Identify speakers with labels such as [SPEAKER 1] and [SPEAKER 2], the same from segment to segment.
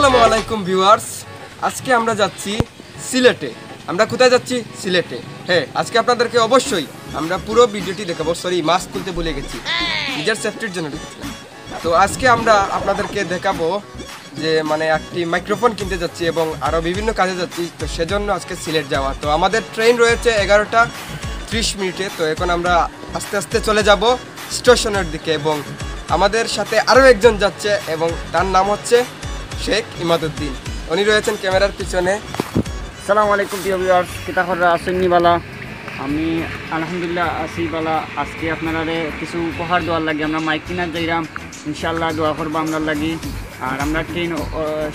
[SPEAKER 1] আসসালামু আলাইকুম ভিউয়ার্স, আজকে আমরা যাচ্ছি সিলেটে। আমরা কোথায় যাচ্ছি? সিলেটে। হ্যাঁ, আজকে আপনাদেরকে অবশ্যই আমরা পুরো ভিডিওটি দেখাবো। সরি, মাস্ক খুলতে ভুলে গেছি, নিজের সেফটির জন্য রেখেছিলাম। তো আজকে আমরা আপনাদেরকে দেখাবো যে একটি মাইক্রোফোন কিনতে যাচ্ছি এবং আরও বিভিন্ন কাজে যাচ্ছি। তো সেজন্য আজকে সিলেট যাওয়া। তো আমাদের ট্রেন রয়েছে 11:30। তো এখন আমরা আস্তে আস্তে চলে যাব স্টেশনের দিকে এবং আমাদের সাথে আরও একজন যাচ্ছে এবং তার নাম হচ্ছে শেখ ইমাদুদ্দিন। উনি রয়েছেন ক্যামেরার পিছনে।
[SPEAKER 2] আসসালামু আলাইকুম প্রিয় ভিউয়ার্স, কিতাখররা আসেননি বালা। আমি আলহামদুলিল্লাহ আসি বালা। আজকে আপনারা কিছু উপহার দেওয়ার লাগে আমরা মাইক কিনার যাইরাম, ইনশাল্লাহ দোয়া করবো আপনার লাগি। আর আমরা ট্রেন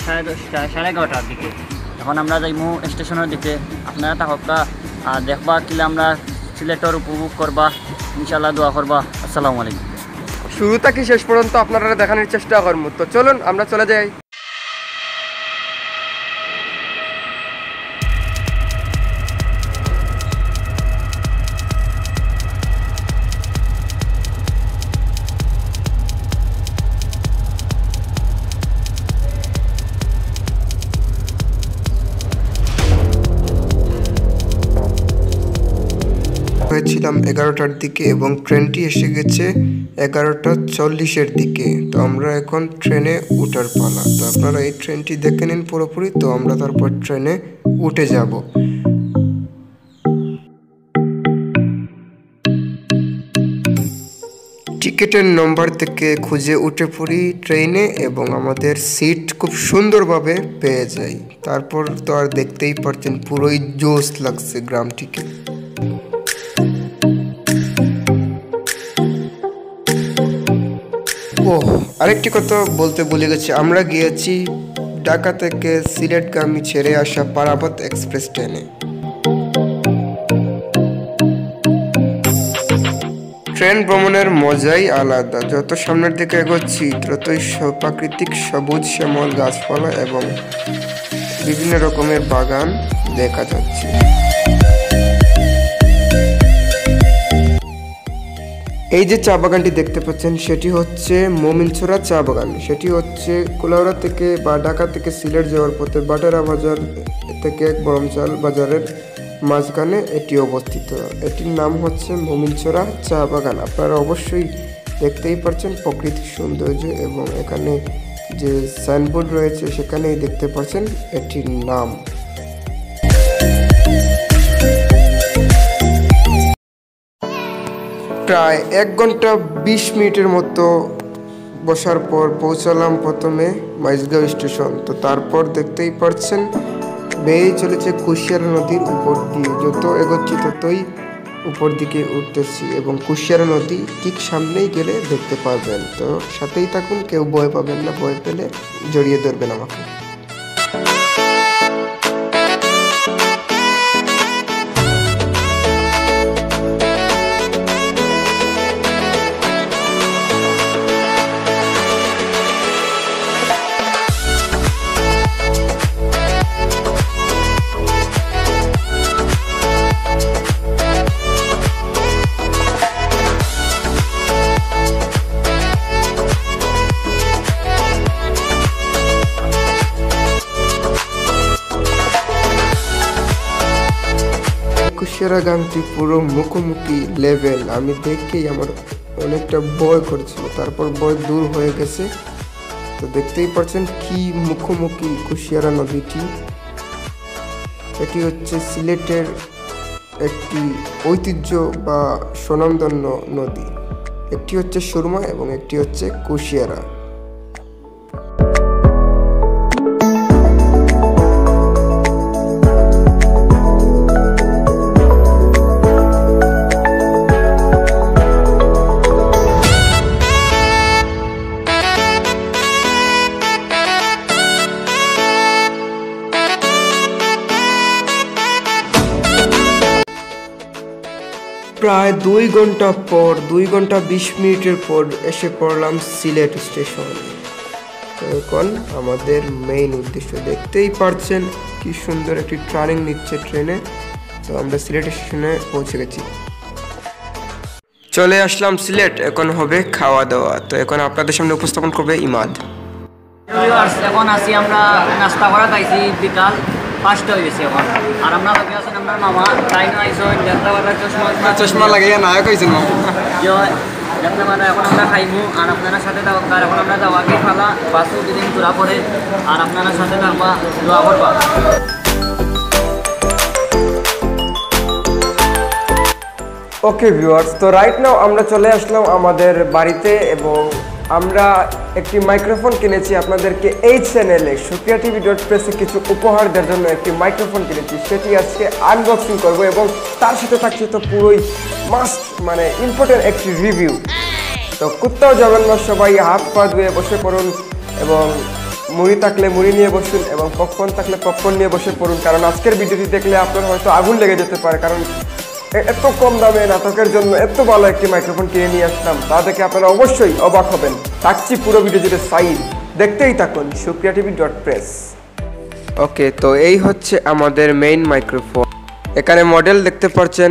[SPEAKER 2] 11:30টার দিকে, এখন আমরা যাইমু স্টেশনের দিকে। আপনারা তাহকা দেখবা কিলে আমরা সিলেটর উপভোগ করবা, ইনশাল্লাহ দোয়া করবা। আসসালামু আলাইকুম।
[SPEAKER 1] শুরু থেকে শেষ পর্যন্ত আপনারা দেখানোর চেষ্টা করবো। তো চলুন আমরা চলে যাই।
[SPEAKER 3] হয়েছিলাম 11টার দিকে এবং ট্রেনটি এসে গেছে 11:40-এর দিকে। তো আমরা এখন ট্রেনে উঠার পালা। তো আপনারা এই ট্রেনটি দেখে নিন পুরোপুরি। তো আমরা তারপর ট্রেনে উঠে যাব। টিকিটের নম্বর থেকে খুঁজে উঠে পড়ি ট্রেনে এবং আমাদের সিট খুব সুন্দরভাবে পেয়ে যাই। তারপর তো আর দেখতেই পারছেন, পুরোই জোশ লাগছে গ্রামটিকে। আরেকটি কথা বলতে ভুলে গেছি, আমরা গিয়েছি ঢাকা থেকে সিলেটগামী ছেড়ে আসা পারাবত এক্সপ্রেস ট্রেনে। ট্রেন ভ্রমণের মজাই আলাদা। যত সামনের দিকে এগোচ্ছি ততই প্রাকৃতিক সবুজ শ্যামল গাছপালা এবং বিভিন্ন রকমের বাগান দেখা যাচ্ছে। এই যে চা বাগানটি দেখতে পাচ্ছেন সেটি হচ্ছে মমিনছড়া চা বাগান। সেটি হচ্ছে কুলাউড়া থেকে বা ঢাকা থেকে সিলেট যাওয়ার পথে বাটারা বাজার থেকে বরমচাল বাজারের মাঝখানে এটি অবস্থিত। এটির নাম হচ্ছে মমিনছড়া চা বাগান। আপনারা অবশ্যই দেখতেই পাচ্ছেন প্রাকৃতিক সৌন্দর্য এবং এখানে যে সাইনবোর্ড রয়েছে সেখানেই দেখতে পাচ্ছেন এটির নাম। প্রায় 1 ঘন্টা 20 মিনিটের মতো বসার পর পৌঁছালাম প্রথমে মাইজগাঁও স্টেশন। তো তারপর দেখতেই পাচ্ছেন বেয়ে চলেছে কুশিয়ারা নদীর উপর দিয়ে। যত এগোচ্ছি ততই উপর দিকে উঠতেছি এবং কুশিয়ারা নদী ঠিক সামনেই গেলে দেখতে পারবেন। তো সাথেই থাকুন, কেউ ভয় পাবেন না, ভয় পেলে জড়িয়ে ধরবেন আমাকে। কুশিয়ারা গ্রামটি পুরো মুখোমুখি লেভেল। আমি দেখেই আমার অনেকটা ভয় করছিল, তারপর ভয় দূর হয়ে গেছে। তো দেখতেই পাচ্ছেন কি মুখোমুখি কুশিয়ারা নদীটি। এটি হচ্ছে সিলেটের একটি ঐতিহ্য বা স্বনামধন্য নদী। একটি হচ্ছে সুরমা এবং একটি হচ্ছে কুশিয়ারা। প্রায় 2 ঘন্টা পর 2 ঘন্টা 20 মিনিটের পর এসে পড়লাম সিলেট স্টেশন। তো এখন আমাদের মেইন উদ্দেশ্য দেখতেই পারছেন কি সুন্দর একটি টার্নিং নিচ্ছে ট্রেনে। তো আমরা সিলেট স্টেশনে পৌঁছে গেছি। চলে আসলাম সিলেট, এখন হবে খাওয়া দাওয়া। তো এখন আপনাদের সামনে উপস্থাপন করবে ইমাদ।
[SPEAKER 2] ভিউয়ার্স এখন আসি আমরা নাস্তা করা খাইছি বিকাল 5টা হয়ে গেছে এখন আর আমরা লোকে আছেন আপনার মামা তাই না আইসো দেখতে পারা
[SPEAKER 1] চশমা লাগাইয়া নায়ক হয়েছেন মামা।
[SPEAKER 2] জয় দেখতে পারা এখন আমরা খাইমু আর আপনারা সাথে থাকবা এখন আমরা দাওয়াকে খালা বাসু দুদিন ঘোরা পরে আর আপনারা সাথে থাকবা দোয়া করবা।
[SPEAKER 3] ওকে ভিউয়ার্স, তো রাইট নাও আমরা চলে আসলাম আমাদের বাড়িতে এবং আমরা একটি মাইক্রোফোন কিনেছি আপনাদেরকে এই চ্যানেলে sukriyatv.press-এ কিছু উপহার দেওয়ার জন্য একটি মাইক্রোফোন কিনেছি, সেটি আজকে আনবক্সিং করব এবং তার সাথে থাকছে তো পুরোই মাস্ট মানে ইম্পর্টেন্ট একটি রিভিউ। তো কোথাও যাবেন না, সবাই হাত পা ধুয়ে বসে পড়ুন এবং মুড়ি থাকলে মুড়ি নিয়ে বসুন এবং পপকর্ন থাকলে পপকর্ন নিয়ে বসে পড়ুন, কারণ আজকের ভিডিওটি দেখলে আপনার হয়তো আগুন লেগে যেতে পারে, কারণ এত কম দামে নাটকের জন্য এত ভালো একটি মাইক্রোফোন কিনে নিয়ে আসলাম, তা দেখে আপনারা অবশ্যই অবাক হবেন। থাকছি পুরো ভিডিও জুড়ে সাইড, দেখতেই থাকুন sukriyatv.press। ওকে, তো এই হচ্ছে আমাদের মেইন মাইক্রোফোন। এখানে মডেল দেখতে পাচ্ছেন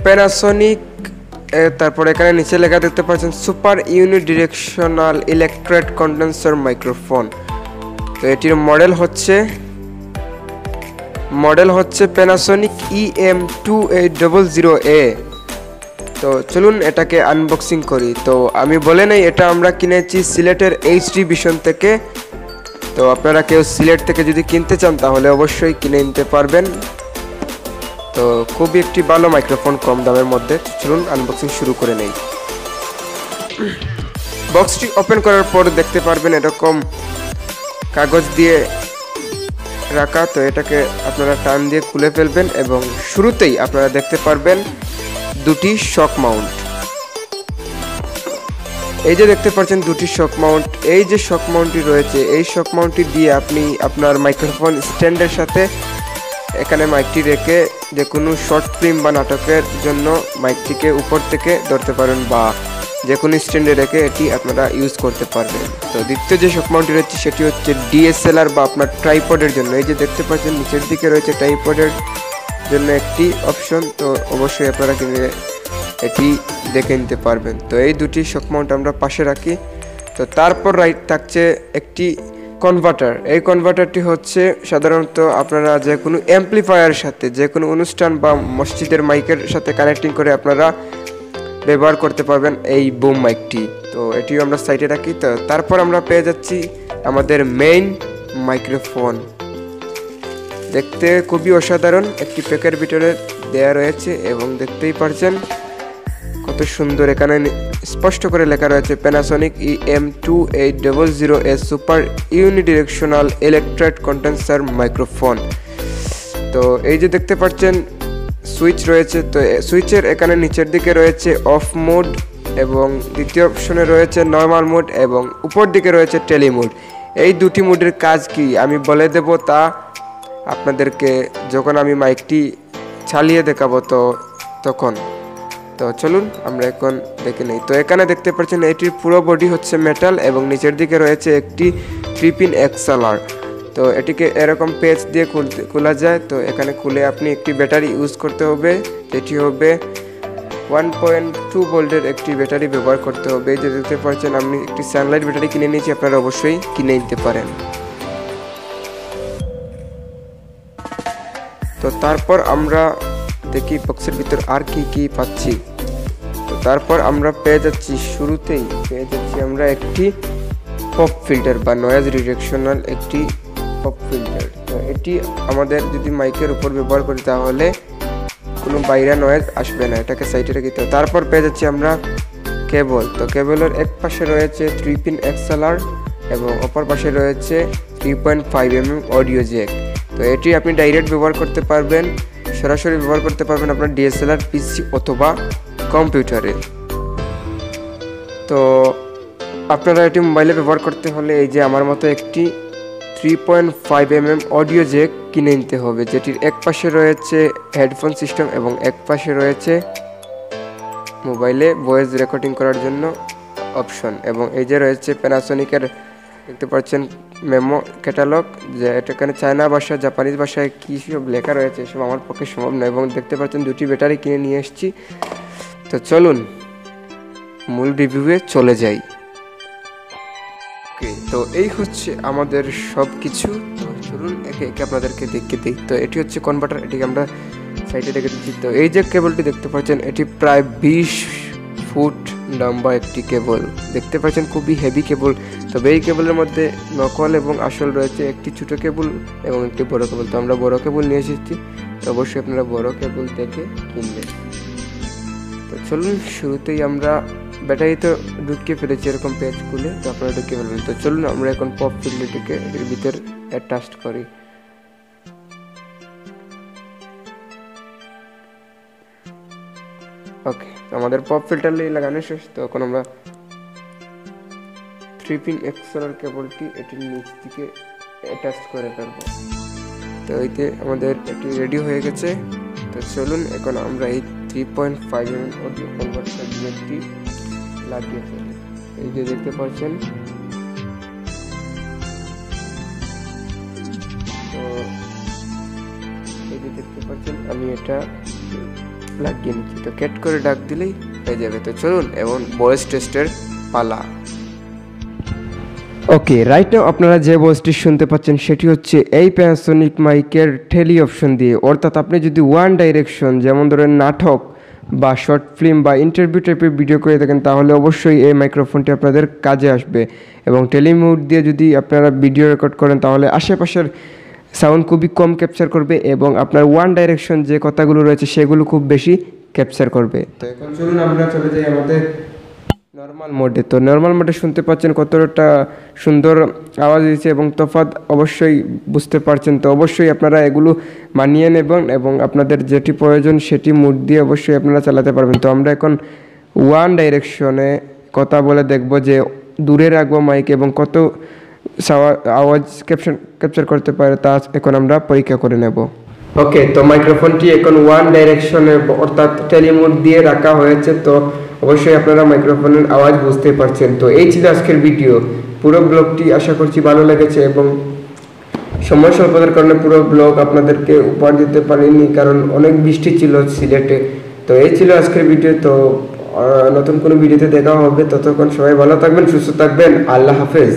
[SPEAKER 3] প্যানাসোনিক, তারপর এখানে নিচে লেখা দেখতে পাচ্ছেন super unidirectional electret condenser microphone. তো এটির মডেল হচ্ছে প্যানাসোনিক EM2800A। তো চলুন এটাকে আনবক্সিং করি। তো আমি বলে নেই, এটা আমরা কিনেছি সিলেটের HD ভিশন থেকে। তো আপনারা কেউ সিলেট থেকে যদি কিনতে চান তাহলে অবশ্যই কিনে নিতে পারবেন। তো খুবই একটি ভালো মাইক্রোফোন কম দামের মধ্যে। চলুন আনবক্সিং শুরু করে নেই। বক্সটি ওপেন করার পর দেখতে পারবেন এরকম কাগজ দিয়ে রাখা। তো এটাকে আপনারা টান দিয়ে খুলে ফেলবেন এবং শুরুতেই আপনারা দেখতে পারবেন দুটি শক মাউন্ট। এই যে দেখতে পাচ্ছেন দুটি শক মাউন্ট, এই যে শক মাউন্টটি রয়েছে এই শক মাউন্টটি দিয়ে আপনি আপনার মাইক্রোফোন স্ট্যান্ডের সাথে এখানে মাইকটি রেখে যে কোনো শর্ট ফিল্ম বা নাটকের জন্য মাইকটিকে উপর থেকে ধরতে পারেন বা যে কোনো স্ট্যান্ডে রেখে এটি আপনারা ইউজ করতে পারবেন। তো দ্বিতীয় যে শক মাউন্টটি রয়েছে সেটি হচ্ছে DSLR বা আপনার ট্রাইপডের জন্য। এই যে দেখতে পাচ্ছেন নিচের দিকে রয়েছে ট্রাইপডের জন্য একটি অপশন, তো অবশ্যই আপনারা কিনে এটি দেখে নিতে পারবেন। তো এই দুটি শক মাউন্ট আমরা পাশে রাখি। তো তারপর রাইট থাকছে একটি কনভার্টার। এই কনভার্টারটি হচ্ছে সাধারণত আপনারা যে কোনো অ্যাম্পলিফায়ারের সাথে যে কোনো অনুষ্ঠান বা মসজিদের মাইকের সাথে কানেক্টিং করে আপনারা ব্যবহার করতে পারবেন এই বুম মাইকটি। তো এটিও আমরা সাইডে রাখি। তো তারপর আমরা পেয়ে যাচ্ছি আমাদের মেইন মাইক্রোফোন। দেখতে খুবই অসাধারণ, একটি প্যাকের ভিতরে দেয়া রয়েছে এবং দেখতেই পারছেন কত সুন্দর। এখানে স্পষ্ট করে লেখা রয়েছে Panasonic EM2800A super unidirectional electret condenser microphone. তো এই যে দেখতে পাচ্ছেন সুইচ রয়েছে। তো সুইচের এখানে নিচের দিকে রয়েছে অফ মোড এবং দ্বিতীয় অপশনে রয়েছে নর্মাল মোড এবং উপর দিকে রয়েছে টেলি মোড। এই দুটি মোডের কাজ কি আমি বলে দেব তা আপনাদেরকে যখন আমি মাইকটি চালিয়ে দেখাবো তখন। তো চলুন আমরা এখন দেখে নেই। তো এখানে দেখতে পাচ্ছেন এটির পুরো বডি হচ্ছে মেটাল এবং নিচের দিকে রয়েছে একটি 3-pin XLR। তো এটিকে এরকম পেজ দিয়ে খোলা যায়। তো এখানে খুলে আপনি একটি ব্যাটারি ইউজ করতে হবে, যেটি হবে 1.2 ভোল্টের একটি ব্যাটারি ব্যবহার করতে হবে। এই যে দেখতে পাচ্ছেন আমি একটি সানলাইট ব্যাটারি কিনে নিয়েছি, আপনারা অবশ্যই কিনে নিতে পারেন। তো তারপর আমরা দেখি বক্সের ভিতর আর কি পাচ্ছি। তো তারপর আমরা শুরুতেই পেয়ে যাচ্ছি আমরা একটি পপ ফিল্টার বা নয়েজ রিডাকশনাল একটি পপ ফিল্টার। তো এটি আমাদের যদি মাইকের উপর ব্যবহার করি তাহলে কোনো বাইরে নয়েজ আসবে না, এটাকে সাইডে রেখে দিতে হবে। তারপর পেয়ে যাচ্ছি আমরা কেবল। তো কেবলের এক পাশে রয়েছে 3-pin XLR এবং অপর পাশে রয়েছে 3.5mm অডিও জ্যাক। তো এটি আপনি ডাইরেক্ট ব্যবহার করতে পারবেন, সরাসরি ব্যবহার করতে পারবেন আপনার DSLR PC অথবা কম্পিউটারে। তো আপনারা এটি মোবাইলে ব্যবহার করতে হলে এই যে আমার মতো একটি 3.5mm অডিও জ্যাক কিনে নিতে হবে, যেটির এক পাশে রয়েছে হেডফোন সিস্টেম এবং এক পাশে রয়েছে মোবাইলে ভয়েস রেকর্ডিং করার জন্য অপশন। এবং এই যে রয়েছে প্যানাসোনিকের দেখতে পাচ্ছেন মেমো ক্যাটালগ, যে এখানে চায়না ভাষা জাপানিজ ভাষায় কী সব লেখা রয়েছে এসব আমার পক্ষে সম্ভব নয়। এবং দেখতে পাচ্ছেন দুটি ব্যাটারি কিনে নিয়ে এসেছি। তো চলুন মূল রিভিউয়ে চলে যাই। তো তো এই হচ্ছে আমাদের সব কিছু। তো চলুন একে একে আপনাদেরকে দেখে দিই। তো এটি হচ্ছে কনভার্টার, এটিকে আমরা সাইডে রেখে দিচ্ছি। তো এই যে কেবলটি দেখতে পাচ্ছেন, এটি প্রায় 20 ফুট লম্বা একটি কেবল দেখতে পাচ্ছেন, খুবই হেভি কেবল। তবে এই কেবলের মধ্যে নকল এবং আসল রয়েছে, একটি ছোট কেবল এবং একটি বড় কেবল। তো আমরা বড় কেবল নিয়ে এসেছি, তো অবশ্যই আপনারা বড় কেবল দেখে কিনবেন। তো চলুন শুরুতেই আমরা ব্যাটারি তো ঢুকিয়ে ফেলেছি এরকম পেজ খুলে, তো আপনারা ঢুকিয়ে ফেলবেন। তো চলুন আমরা এখন পপ ফিল্টারটিকে এর ভিতর অ্যাটাচ করি। ওকে, আমাদের পপ ফিল্টার লাগানো শেষ। তো এখন আমরা 3 পিন এক্সএলআর কেবলটি এটির নিচ থেকে অ্যাটাচ করে ফেলবো। তো এইতে আমাদের এটি রেডি হয়ে গেছে। তো চলুন এখন আমরা এই 3.5 mm অডিও কনভার্টার জ্যাকটি লাগিয়ে ফেলি। এই যে দেখতে পাচ্ছেন, তো এই যে দেখতে পাচ্ছেন আমি এটা লাগিয়ে নিচ্ছি। তো ক্যাট করে ডাক দিলেই হয়ে যাবে। তো চলুন এবং ভয়েস টেস্টের পালা। ওকে, রাইট নাও আপনারা যে ভয়েসটি শুনতে পাচ্ছেন সেটি হচ্ছে এই প্যানাসোনিক মাইকের টেলি অপশন দিয়ে। অর্থাৎ আপনি যদি ওয়ান ডাইরেকশন যেমন ধরেন নাটক বা শর্ট ফিল্ম বা ইন্টারভিউ টাইপের ভিডিও করে থাকেন, তাহলে অবশ্যই এই মাইক্রোফোনটি আপনাদের কাজে আসবে। এবং টেলিমোড দিয়ে যদি আপনারা ভিডিও রেকর্ড করেন তাহলে আশেপাশের সাউন্ড খুবই কম ক্যাপচার করবে এবং আপনার ওয়ান ডাইরেকশন যে কথাগুলো রয়েছে সেগুলো খুব বেশি ক্যাপচার করবে। তো এখন চলুন আমরা চলে যাই আমাদের নর্মাল মোডে। তো নর্মাল মোডে শুনতে পাচ্ছেন কতটা সুন্দর আওয়াজ দিয়েছে এবং তফাৎ অবশ্যই বুঝতে পারছেন। তো অবশ্যই আপনারা এগুলো মানিয়ে নেবেন এবং আপনাদের যেটি প্রয়োজন সেটি মুড দিয়ে অবশ্যই আপনারা চালাতে পারবেন। তো আমরা এখন ওয়ান ডাইরেকশনে কথা বলে দেখব যে দূরে রাখবো মাইক এবং কত আওয়াজ ক্যাপচার করতে পারে তা এখন আমরা পরীক্ষা করে নেব। ওকে, তো মাইক্রোফোনটি এখন ওয়ান ডাইরেকশনে অর্থাৎ টেলিমোড দিয়ে রাখা হয়েছে। তো অবশ্যই আপনারা মাইক্রোফোনের আওয়াজ বুঝতে পারছেন। তো এই ছিল আজকের ভিডিও। পুরো ব্লগটি আশা করছি ভালো লেগেছে এবং সময় স্বল্পতার কারণে পুরো ব্লগ আপনাদেরকে উপহার দিতে পারিনি, কারণ অনেক বৃষ্টি ছিল সিলেটে। তো এই ছিল আজকের ভিডিও। তো নতুন কোনো ভিডিওতে দেখা হবে, ততক্ষণ সবাই ভালো থাকবেন, সুস্থ থাকবেন। আল্লাহ হাফেজ।